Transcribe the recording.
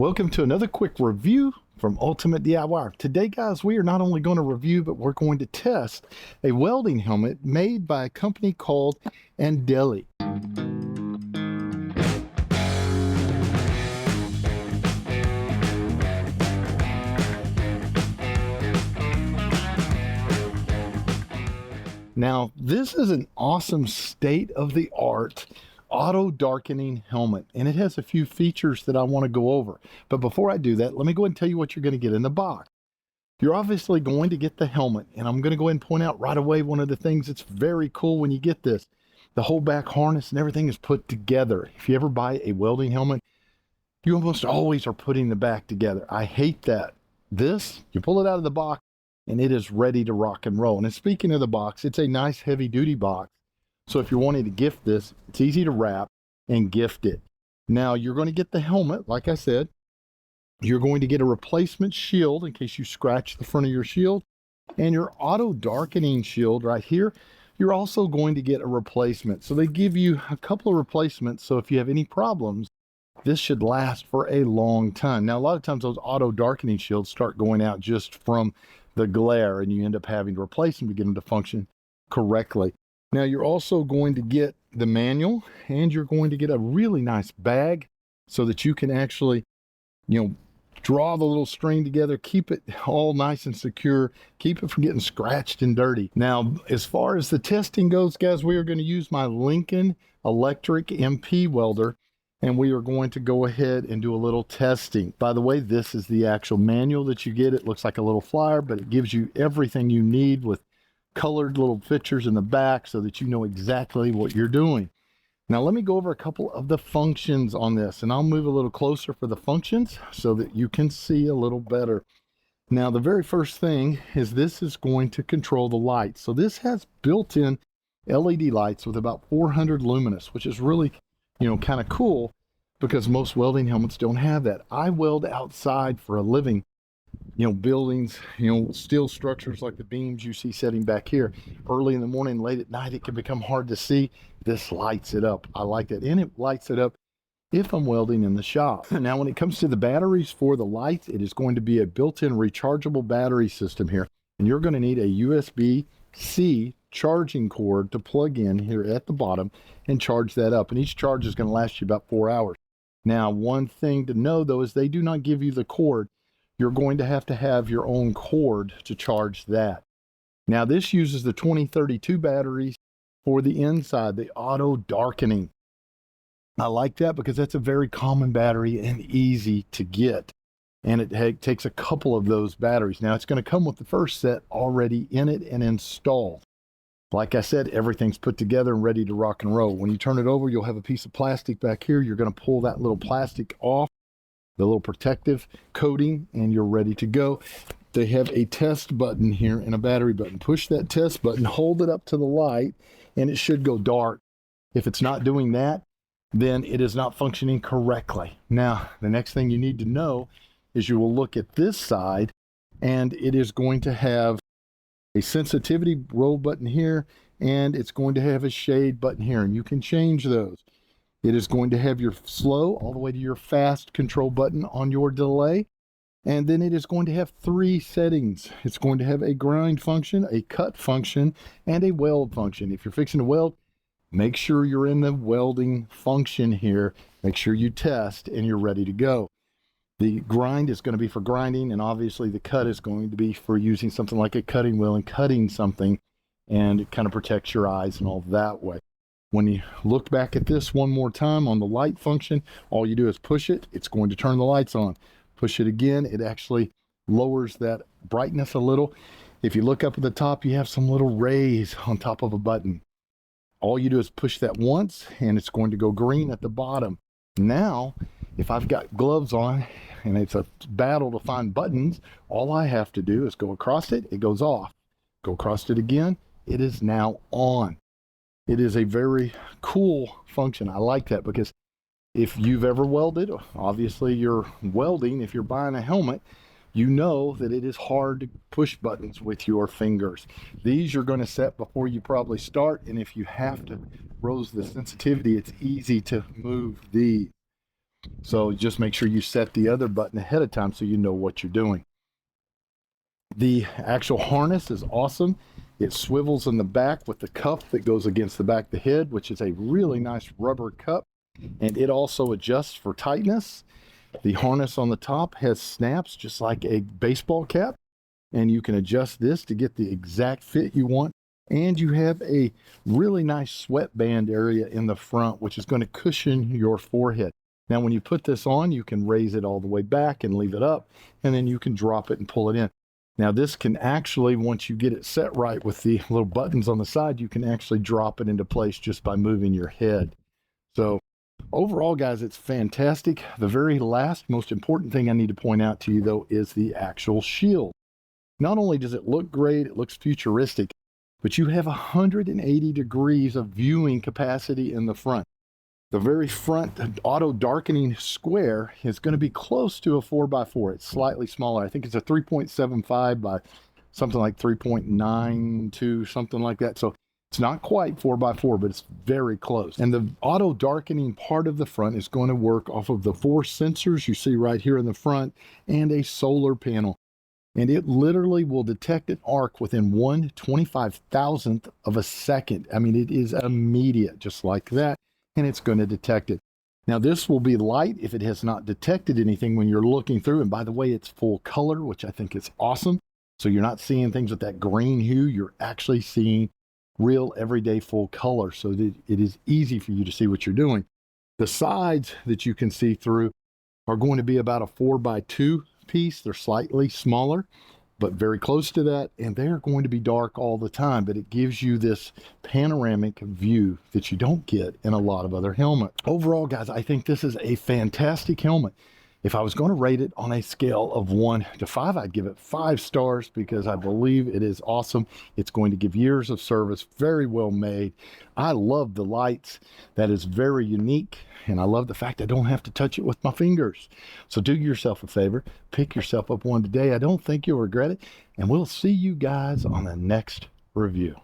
Welcome to another quick review from Ultimate DIY. Today, guys, we are not only going to review, but we're going to test a welding helmet made by a company called ANDELI. Now, this is an awesome state-of-the-art auto-darkening helmet, and it has a few features that I want to go over. But before I do that, let me go ahead and tell you what you're going to get in the box. You're obviously going to get the helmet, and I'm going to go ahead and point out right away one of the things that's very cool when you get this. The whole back harness and everything is put together. If you ever buy a welding helmet, you almost always are putting the back together. I hate that. This, you pull it out of the box, and it is ready to rock and roll. And speaking of the box, it's a nice heavy-duty box. So if you're wanting to gift this, it's easy to wrap and gift it. Now, you're going to get the helmet, like I said. You're going to get a replacement shield in case you scratch the front of your shield. And your auto-darkening shield right here, you're also going to get a replacement. So they give you a couple of replacements. So if you have any problems, this should last for a long time. Now, a lot of times those auto-darkening shields start going out just from the glare, and you end up having to replace them to get them to function correctly. Now, you're also going to get the manual, and you're going to get a really nice bag so that you can actually, draw the little string together, keep it all nice and secure, keep it from getting scratched and dirty. Now, as far as the testing goes, guys, we are going to use my Lincoln Electric MP welder, and we are going to go ahead and do a little testing. By the way, this is the actual manual that you get. It looks like a little flyer, but it gives you everything you need with colored little pictures in the back so that you know exactly what you're doing. Now, let me go over a couple of the functions on this, and I'll move a little closer for the functions so that you can see a little better. Now, the very first thing is this is going to control the lights. So this has built-in LED lights with about 400 luminous, which is really, kind of cool because most welding helmets don't have that. I weld outside for a living. Buildings, steel structures like the beams you see setting back here. Early in the morning, late at night, it can become hard to see. This lights it up. I like that. And it lights it up if I'm welding in the shop. Now, when it comes to the batteries for the lights, it is going to be a built-in rechargeable battery system here. And you're going to need a USB-C charging cord to plug in here at the bottom and charge that up. And each charge is going to last you about 4 hours. Now, one thing to know, though, is they do not give you the cord. You're going to have your own cord to charge that. Now, this uses the 2032 batteries for the inside, the auto darkening. I like that because that's a very common battery and easy to get. And it takes a couple of those batteries. Now, it's going to come with the first set already in it and installed. Like I said, everything's put together and ready to rock and roll. When you turn it over, you'll have a piece of plastic back here. You're going to pull that little plastic off, the little protective coating, and you're ready to go. They have a test button here and a battery button. Push that test button, hold it up to the light, and it should go dark. If it's not doing that, then it is not functioning correctly. Now, the next thing you need to know is you will look at this side, and it is going to have a sensitivity roll button here, and it's going to have a shade button here, and you can change those. It is going to have your slow all the way to your fast control button on your delay. And then it is going to have 3 settings. It's going to have a grind function, a cut function, and a weld function. If you're fixing to weld, make sure you're in the welding function here. Make sure you test and you're ready to go. The grind is going to be for grinding, and obviously the cut is going to be for using something like a cutting wheel and cutting something, and it kind of protects your eyes and all that way. When you look back at this one more time on the light function, all you do is push it. It's going to turn the lights on. Push it again. It actually lowers that brightness a little. If you look up at the top, you have some little rays on top of a button. All you do is push that once, and it's going to go green at the bottom. Now, if I've got gloves on and it's a battle to find buttons, all I have to do is go across it. It goes off. Go across it again. It is now on. It is a very cool function. I like that because if you've ever welded, obviously you're welding. If you're buying a helmet, you know that it is hard to push buttons with your fingers. These you're going to set before you probably start, and if you have to raise the sensitivity, it's easy to move these. So just make sure you set the other button ahead of time so you know what you're doing. The actual harness is awesome. It swivels in the back with the cuff that goes against the back of the head, which is a really nice rubber cup. And it also adjusts for tightness. The harness on the top has snaps just like a baseball cap, and you can adjust this to get the exact fit you want. And you have a really nice sweatband area in the front, which is going to cushion your forehead. Now, when you put this on, you can raise it all the way back and leave it up, and then you can drop it and pull it in. Now, this can actually, once you get it set right with the little buttons on the side, you can actually drop it into place just by moving your head. So overall, guys, it's fantastic. The very last, most important thing I need to point out to you, though, is the actual shield. Not only does it look great, it looks futuristic, but you have 180 degrees of viewing capacity in the front. The very front auto-darkening square is going to be close to a 4x4. It's slightly smaller. I think it's a 3.75 by something like 3.92, something like that. So it's not quite 4x4, but it's very close. And the auto-darkening part of the front is going to work off of the 4 sensors you see right here in the front and a solar panel. And it literally will detect an arc within 1/25,000th of a second. I mean, it is immediate, just like that. And it's going to detect it. Now, this will be light if it has not detected anything when you're looking through. And by the way, it's full color, which I think is awesome. So you're not seeing things with that green hue. You're actually seeing real everyday full color. So that it is easy for you to see what you're doing. The sides that you can see through are going to be about a 4x2 piece. They're slightly smaller, but very close to that, and they're going to be dark all the time, but it gives you this panoramic view that you don't get in a lot of other helmets. Overall, guys, I think this is a fantastic helmet. If I was going to rate it on a scale of 1 to 5, I'd give it 5 stars because I believe it is awesome. It's going to give years of service, very well made. I love the lights. That is very unique, and I love the fact I don't have to touch it with my fingers. So do yourself a favor, pick yourself up one today. I don't think you'll regret it, and we'll see you guys on the next review.